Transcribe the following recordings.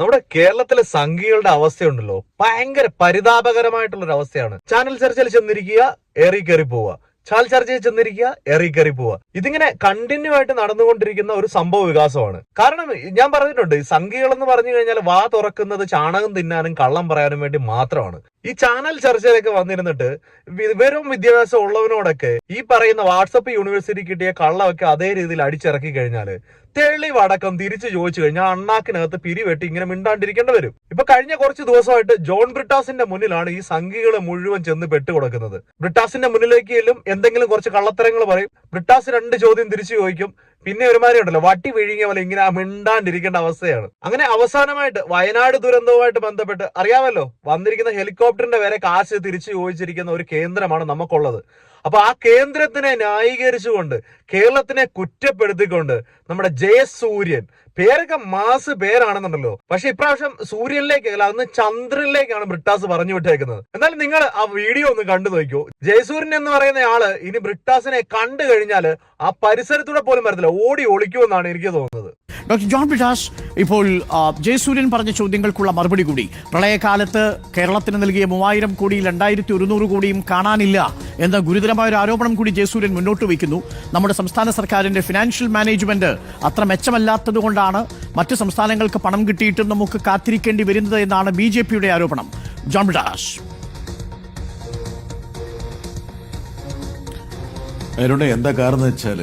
നമ്മുടെ കേരളത്തിലെ സംഘികളുടെ അവസ്ഥയുണ്ടല്ലോ, ഭയങ്കര പരിതാപകരമായിട്ടുള്ളൊരു അവസ്ഥയാണ്. ചാനൽ ചർച്ചയിൽ ചെന്നിരിക്കുക, ഏറി കയറി പോവുക, ചാനൽ ചർച്ചയിൽ ചെന്നിരിക്കുക, ഏറി കയറി പോവുക. ഇതിങ്ങനെ കണ്ടിന്യൂ ആയിട്ട് നടന്നുകൊണ്ടിരിക്കുന്ന ഒരു സംഭവ വികാസമാണ്. കാരണം ഞാൻ പറഞ്ഞിട്ടുണ്ട്, ഈ സംഘികൾ എന്ന് പറഞ്ഞു കഴിഞ്ഞാൽ വാ തുറക്കുന്നത് ചാണകം തിന്നാനും കള്ളം പറയാനും വേണ്ടി മാത്രമാണ്. ഈ ചാനൽ ചർച്ചയിലൊക്കെ വന്നിരുന്നിട്ട് വെറും വിദ്യാഭ്യാസം ഉള്ളവനോടൊക്കെ ഈ പറയുന്ന വാട്സപ്പ് യൂണിവേഴ്സിറ്റി കിട്ടിയ കള്ളമൊക്കെ അതേ രീതിയിൽ അടിച്ചിറക്കി കഴിഞ്ഞാല് തെളിവടക്കം തിരിച്ചു ചോദിച്ചു കഴിഞ്ഞാൽ അണ്ണാക്കിനകത്ത് പിരിവെട്ടി ഇങ്ങനെ മിണ്ടാണ്ടിരിക്കേണ്ടി വരും. ഇപ്പൊ കഴിഞ്ഞ കുറച്ച് ദിവസമായിട്ട് ജോൺ ബ്രിട്ടാസിന്റെ മുന്നിലാണ് ഈ സംഘികളെ മുഴുവൻ ചെന്ന് പെട്ടുകൊടുക്കുന്നത്. ബ്രിട്ടാസിന്റെ മുന്നിലേക്ക് ചെല്ലും, എന്തെങ്കിലും കുറച്ച് കള്ളത്തരങ്ങൾ പറയും, ബ്രിട്ടാസ് 2 ചോദ്യം തിരിച്ചു ചോദിക്കും, പിന്നെ ഒരുമാതിരി ഉണ്ടല്ലോ വട്ടി വിഴുങ്ങിയ പോലെ ഇങ്ങനെ മിണ്ടാണ്ടിരിക്കേണ്ട അവസ്ഥയാണ്. അങ്ങനെ അവസാനമായിട്ട് വയനാട് ദുരന്തവുമായിട്ട് ബന്ധപ്പെട്ട് അറിയാമല്ലോ, വന്നിരിക്കുന്ന ഹെലികോപ്റ്ററിന്റെ വരെ കാശ് തിരിച്ചു ചോദിച്ചിരിക്കുന്ന ഒരു കേന്ദ്രമാണ് നമുക്കുള്ളത്. അപ്പൊ ആ കേന്ദ്രത്തിനെ ന്യായീകരിച്ചുകൊണ്ട്, കേരളത്തിനെ കുറ്റപ്പെടുത്തിക്കൊണ്ട് നമ്മുടെ ജയസൂര്യൻ, പേരൊക്കെ മാസ് പേരാണെന്നുണ്ടല്ലോ, പക്ഷെ ഇപ്രാവശ്യം സൂര്യനിലേക്കല്ല, അന്ന് ചന്ദ്രനിലേക്കാണ് ബ്രിട്ടാസ് പറഞ്ഞു വിട്ടേക്കുന്നത്. എന്നാലും നിങ്ങൾ ആ വീഡിയോ ഒന്ന് കണ്ടു നോക്കൂ. ജയസൂര്യൻ എന്ന് പറയുന്ന ആള് ഇനി ബ്രിട്ടാസിനെ കണ്ടു കഴിഞ്ഞാൽ ആ പരിസരത്തൂടെ പോലും വരത്തില്ല, ഓടി ഒളിക്കുമെന്നാണ് എനിക്ക് തോന്നുന്നത്. ഡോക്ടർ ജോൺ ബ്രിട്ടാസ്, ഇപ്പോൾ ജയസൂര്യൻ പറഞ്ഞ ചോദ്യങ്ങൾക്കുള്ള മറുപടി കൂടി. പ്രളയകാലത്ത് കേരളത്തിന് നൽകിയ 3000 കോടിയിൽ 2100 കോടിയും കാണാനില്ല എന്ന ഗുരുതരമായ ഒരു ആരോപണം കൂടി ജയസൂര്യൻ മുന്നോട്ട് വയ്ക്കുന്നു. നമ്മുടെ സംസ്ഥാന സർക്കാരിന്റെ ഫിനാൻഷ്യൽ മാനേജ്മെന്റ് അത്ര മെച്ചമല്ലാത്തത് കൊണ്ടാണ് മറ്റ് സംസ്ഥാനങ്ങൾക്ക് പണം കിട്ടിയിട്ടും നമുക്ക് കാത്തിരിക്കേണ്ടി വരുന്നത് എന്നാണ് BJPയുടെ ആരോപണം. ജോൺ ബ്രിട്ടാസ്. അതിലൂടെ എന്താ കാരണം വെച്ചാൽ,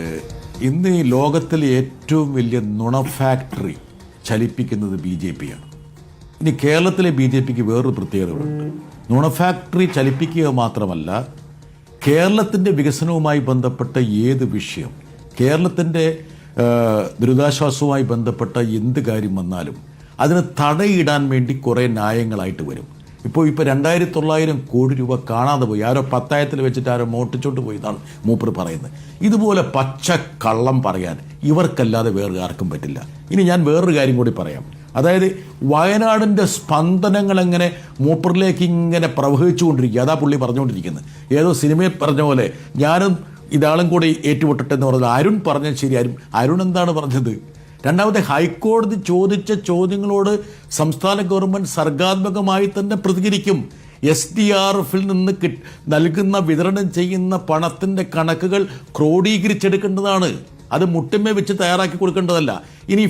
ഇന്ന് ഈ ലോകത്തിലെ ഏറ്റവും വലിയ നുണ ഫാക്ടറി ചലിപ്പിക്കുന്നത് BJPയാണ്. ഇനി കേരളത്തിലെ BJPക്ക് വേറൊരു പ്രത്യേകതകളുണ്ട്. നുണ ഫാക്ടറി ചലിപ്പിക്കുക മാത്രമല്ല, കേരളത്തിൻ്റെ വികസനവുമായി ബന്ധപ്പെട്ട ഏത് വിഷയം, കേരളത്തിൻ്റെ ദുരിതാശ്വാസവുമായി ബന്ധപ്പെട്ട എന്ത് കാര്യം വന്നാലും അതിന് തടയിടാൻ വേണ്ടി കുറേ ന്യായങ്ങളായിട്ട് വരും. ഇപ്പോൾ 2900 കോടി രൂപ കാണാതെ പോയി, ആരോ പത്തായത്തിൽ വെച്ചിട്ട് ആരോ മോട്ടിച്ചോണ്ട് പോയി എന്നാണ് മൂപ്പർ പറയുന്നത്. ഇതുപോലെ പച്ച കള്ളം പറയാൻ ഇവർക്കല്ലാതെ വേറെ ആർക്കും പറ്റില്ല. ഇനി ഞാൻ വേറൊരു കാര്യം കൂടി പറയാം. അതായത് വയനാടിൻ്റെ സ്പന്ദനങ്ങൾ എങ്ങനെ മൂപ്പറിലേക്ക് ഇങ്ങനെ പ്രവഹിച്ചുകൊണ്ടിരിക്കുക, അതാ പുള്ളി പറഞ്ഞുകൊണ്ടിരിക്കുന്നത്. ഏതോ സിനിമയിൽ പറഞ്ഞ പോലെ ഞാനും ഇതാളും കൂടി ഏറ്റുമുട്ടട്ടെ എന്ന് പറഞ്ഞത് അരുൺ പറഞ്ഞത് ശരി. അരുൺ എന്താണ് പറഞ്ഞത്? രണ്ടാമത്തെ, ഹൈക്കോടതി ചോദിച്ച ചോദ്യങ്ങളോട് സംസ്ഥാന ഗവൺമെൻറ് സർഗാത്മകമായി തന്നെ പ്രതികരിക്കും. SDRFിൽ നിന്ന് നൽകുന്ന വിതരണം ചെയ്യുന്ന പണത്തിൻ്റെ കണക്കുകൾ ക്രോഡീകരിച്ചെടുക്കേണ്ടതാണ്. അത് മുട്ടിന്മേ വെച്ച് തയ്യാറാക്കി കൊടുക്കേണ്ടതല്ല. ഇനി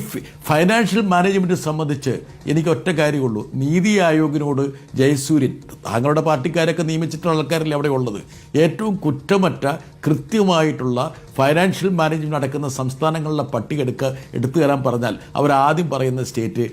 ഫൈനാൻഷ്യൽ മാനേജ്മെൻറ്റ് സംബന്ധിച്ച് എനിക്ക് ഒറ്റ കാര്യമുള്ളൂ, നീതി ആയോഗിനോട് ജയസൂര്യൻ, താങ്കളുടെ പാർട്ടിക്കാരൊക്കെ നിയമിച്ചിട്ടുള്ള ആൾക്കാരല്ലേ അവിടെ ഉള്ളത്, ഏറ്റവും കുറ്റമറ്റ കൃത്യമായിട്ടുള്ള ഫൈനാൻഷ്യൽ മാനേജ്മെൻറ്റ് നടക്കുന്ന സംസ്ഥാനങ്ങളിലെ പട്ടിക എടുത്തു തരാൻ പറഞ്ഞാൽ അവരാദ്യം പറയുന്ന സ്റ്റേറ്റ്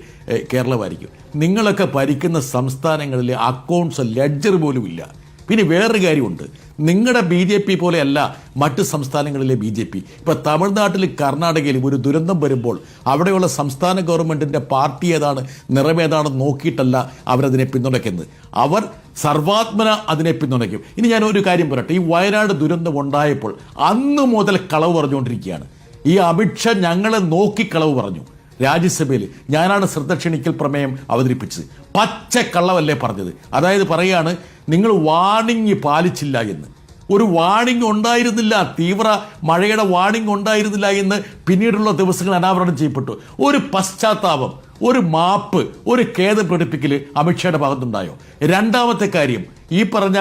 കേരളമായിരിക്കും. നിങ്ങളൊക്കെ ഭരിക്കുന്ന സംസ്ഥാനങ്ങളിലെ അക്കൗണ്ട്സ് ലെഡ്ജർ പോലും ഇല്ല. പിന്നെ വേറൊരു കാര്യമുണ്ട്, നിങ്ങളുടെ BJP പോലെയല്ല മറ്റ് സംസ്ഥാനങ്ങളിലെ BJP. ഇപ്പോൾ തമിഴ്നാട്ടിലും കർണാടകയിലും ഒരു ദുരന്തം വരുമ്പോൾ അവിടെയുള്ള സംസ്ഥാന ഗവൺമെൻറ്റിൻ്റെ പാർട്ടി ഏതാണ്, നിറമേതാണെന്ന് നോക്കിയിട്ടല്ല അവരതിനെ പിന്തുണയ്ക്കുന്നത്. അവർ സർവാത്മന അതിനെ പിന്തുണയ്ക്കും. ഇനി ഞാനൊരു കാര്യം പറയട്ടെ, ഈ വയനാട് ദുരന്തം ഉണ്ടായപ്പോൾ അന്ന് മുതൽ കളവ് പറഞ്ഞുകൊണ്ടിരിക്കുകയാണ്. ഈ അമിത്ഷാ ഞങ്ങളെ നോക്കി കളവ് പറഞ്ഞു. രാജ്യസഭയിൽ ഞാനാണ് ശ്രദ്ധ ക്ഷണിക്കൽ പ്രമേയം അവതരിപ്പിച്ചത്. പച്ച കള്ളവല്ലേ പറഞ്ഞത്. അതായത് പറയാണ്, നിങ്ങൾ വാണിംഗ് പാലിച്ചില്ല എന്ന്. ഒരു വാണിംഗ് ഉണ്ടായിരുന്നില്ല, തീവ്ര മഴയുടെ വാണിംഗ് ഉണ്ടായിരുന്നില്ല എന്ന് പിന്നീടുള്ള ദിവസങ്ങൾ അനാവരണം ചെയ്യപ്പെട്ടു. ഒരു പശ്ചാത്താപം, ഒരു മാപ്പ്, ഒരു ഖേദം പ്രകടിപ്പിക്കൽ അമിത്ഷായുടെ ഭാഗത്തുണ്ടായോ? രണ്ടാമത്തെ കാര്യം, ഈ പറഞ്ഞ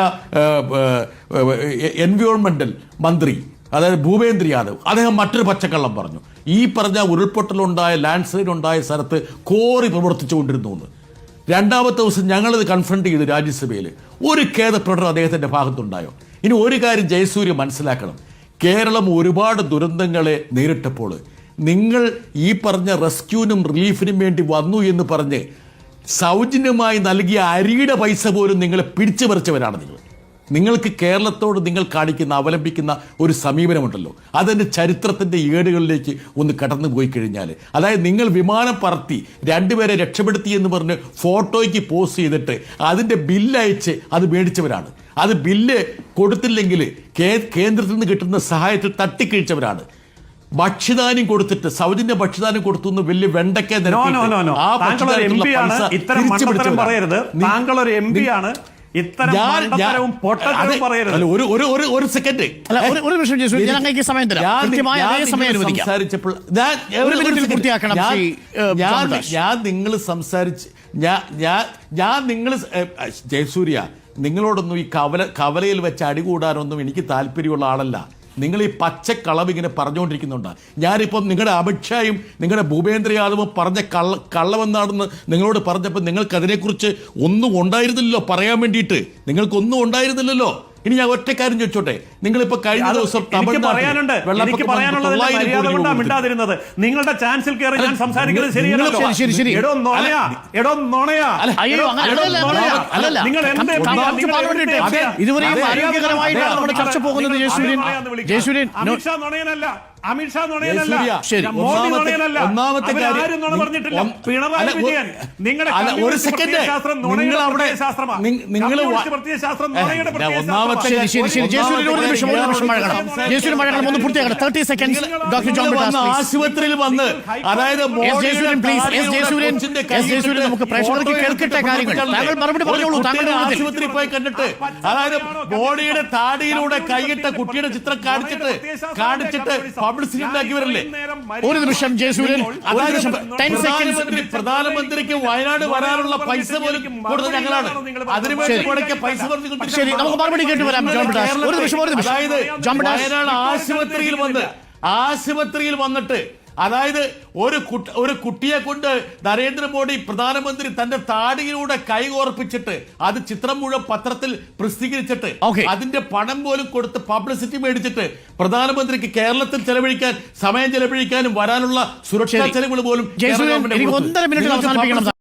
എൻവയോൺമെന്റൽ മന്ത്രി, അതായത് ഭൂപേന്ദ്ര യാദവ്, അദ്ദേഹം മറ്റൊരു പച്ചക്കള്ളം പറഞ്ഞു. ഈ പറഞ്ഞ ഉരുൾപൊട്ടലുണ്ടായ, ലാൻഡ് സ്ലൈഡ് ഉണ്ടായ സ്ഥലത്ത് കോറി പ്രവർത്തിച്ചുകൊണ്ടിരുന്നു എന്ന്. രണ്ടാമത്തെ ദിവസം ഞങ്ങളിത് കൺഫ്രണ്ട് ചെയ്തു രാജ്യസഭയിൽ. ഒരു ഖേദപ്രകടനം അദ്ദേഹത്തിൻ്റെ ഭാഗത്തുണ്ടായോ? ഇനി ഒരു കാര്യം ജയസൂര്യ മനസ്സിലാക്കണം, കേരളം ഒരുപാട് ദുരന്തങ്ങളെ നേരിട്ടപ്പോൾ നിങ്ങൾ ഈ പറഞ്ഞ റെസ്ക്യൂവിനും റിലീഫിനും വേണ്ടി വന്നു എന്ന് പറഞ്ഞ് സൗജന്യമായി നൽകിയ അരിയുടെ പൈസ പോലും നിങ്ങളെ പിടിച്ചു പറിച്ചവരാണ് നിങ്ങൾ. നിങ്ങൾക്ക് കേരളത്തോട് നിങ്ങൾ അവലംബിക്കുന്ന ഒരു സമീപനമുണ്ടല്ലോ, അതിൻ്റെ ചരിത്രത്തിൻ്റെ ഏടുകളിലേക്ക് ഒന്ന് കടന്നു പോയി കഴിഞ്ഞാൽ, അതായത് നിങ്ങൾ വിമാനം പറത്തി 2 പേരെ രക്ഷപ്പെടുത്തി എന്ന് പറഞ്ഞ് ഫോട്ടോയ്ക്ക് പോസ്റ്റ് ചെയ്തിട്ട് അതിൻ്റെ ബില്ലയച്ച് അത് മേടിച്ചവരാണ്. അത് ബില്ല് കൊടുത്തില്ലെങ്കിൽ കേന്ദ്രത്തിൽ നിന്ന് കിട്ടുന്ന സഹായത്തിൽ തട്ടിക്കഴിച്ചവരാണ്. ഭക്ഷ്യദാനം കൊടുത്തിട്ട്, സൗജന്യ ഭക്ഷ്യദാനം കൊടുത്തു എന്ന് വലിയ വെണ്ടയ്ക്ക താങ്കളൊരു MP ആണ്. ഇത്തരം മണ്ടത്തരവും പൊട്ടത്തരവും പറയരുത്. അല്ല, ഒരു സെക്കൻഡ് അല്ല, ഒരു നിമിഷം ജയസൂര്യൻ, ഞാൻ അങ്ങേക്ക് സമയം തരാം. കൃത്യമായ അതേ സമയം അനുവദിക്കാം. സംസാരിച്ചപ്പോൾ ഒരു മിനിറ്റിൽ പൂർത്തിയാക്കണം ശ്രീ ജോൺദാസ്. ഞാൻ നിങ്ങൾ സംസാരിച്ച് ഞാൻ നിങ്ങൾ ജയസൂര്യ, നിങ്ങളോടൊന്നും ഈ കവലയിൽ വെച്ച് അടികൂടാനൊന്നും എനിക്ക് താല്പര്യമുള്ള ആളല്ല. നിങ്ങൾ ഈ പച്ചക്കളവ് ഇങ്ങനെ പറഞ്ഞുകൊണ്ടിരിക്കുന്നുണ്ട്. ഞാനിപ്പം നിങ്ങളുടെ അമിത്ഷായും നിങ്ങളുടെ ഭൂപേന്ദ്ര യാദവും പറഞ്ഞ കള്ളവെന്നാണെന്ന് നിങ്ങളോട് പറഞ്ഞപ്പോൾ നിങ്ങൾക്ക് അതിനെക്കുറിച്ച് ഒന്നും ഉണ്ടായിരുന്നില്ലല്ലോ പറയാൻ വേണ്ടിയിട്ട്. നിങ്ങൾക്കൊന്നും ഉണ്ടായിരുന്നില്ലല്ലോ. ഇനി ഞാൻ ഒറ്റ കാര്യം ചോദിച്ചോട്ടെ, നിങ്ങളിപ്പോ കഴിഞ്ഞ ദിവസം എനിക്ക് പറയാനുള്ളത് മിണ്ടാതിരുന്നത്. നിങ്ങളുടെ ചാൻസിൽ കയറി ഞാൻ സംസാരിക്കുന്നത് ശരിയല്ലോ. ശരി. എടോ നോണയാ. ഇതുവരെയും ആരോഗ്യകരമായിട്ടാണ് നമ്മുടെ ചർച്ച പോകുന്നത്. ജയസൂര്യൻ അമിത്ഷാ നുണയനല്ല. അമിത്ഷാ നുണയനല്ല. ശരി. മോദി നുണയനല്ല. ഒന്നാമത്തെ കാര്യം ആരും നുണ പറഞ്ഞിട്ടില്ല. പിണറായി വിജയൻ നിങ്ങളുടെ ഒരു സെക്കൻഡ് നിങ്ങൾ അവിടെ ആശുപത്രിയിൽ വന്ന്, അതായത് നമുക്ക് പ്രേക്ഷകർക്ക് കേൾക്കട്ടെ കാര്യങ്ങൾ. താങ്കൾ മറുപടി പറഞ്ഞോളൂ. താങ്കളുടെ ആശുപത്രിയിൽ പോയി കണ്ടിട്ട്, അതായത് ബോഡിയുടെ താടിയിലൂടെ കൈയിട്ട കുട്ടിയുടെ ചിത്രം കാണിച്ചിട്ട് പബ്ലിസിറ്റി ഉണ്ടാക്കിയവരല്ലേ? ഒരു നിമിഷം ജയസൂര്യൻ, പ്രധാനമന്ത്രിക്ക് വയനാട് വരാനുള്ള പൈസ പോലും കൊടുത്തത് ഞങ്ങളാണ്. അതിനുവേണ്ടി മുടക്കിയ പൈസ ശരി, നമുക്ക് മറുപടി കേട്ട് വരാം. ഒരു നിമിഷം. അതായത് വയനാട് ആശുപത്രിയിൽ വന്നിട്ട്, അതായത് ഒരു കുട്ടിയെ കൊണ്ട് നരേന്ദ്രമോദി പ്രധാനമന്ത്രി തന്റെ താടിയിലൂടെ കൈകോർപ്പിച്ചിട്ട് അത് ചിത്രം മുഴുവൻ പത്രത്തിൽ പ്രസിദ്ധീകരിച്ചിട്ട് അതിന്റെ പണം പോലും കൊടുത്ത് പബ്ലിസിറ്റി മേടിച്ചിട്ട് പ്രധാനമന്ത്രിക്ക് കേരളത്തിൽ സമയം ചെലവഴിക്കാനും വരാനുള്ള സുരക്ഷാ ചെലവുകൾ പോലും 1.5 മിനിറ്റ് അവസാനിപ്പിക്കണം.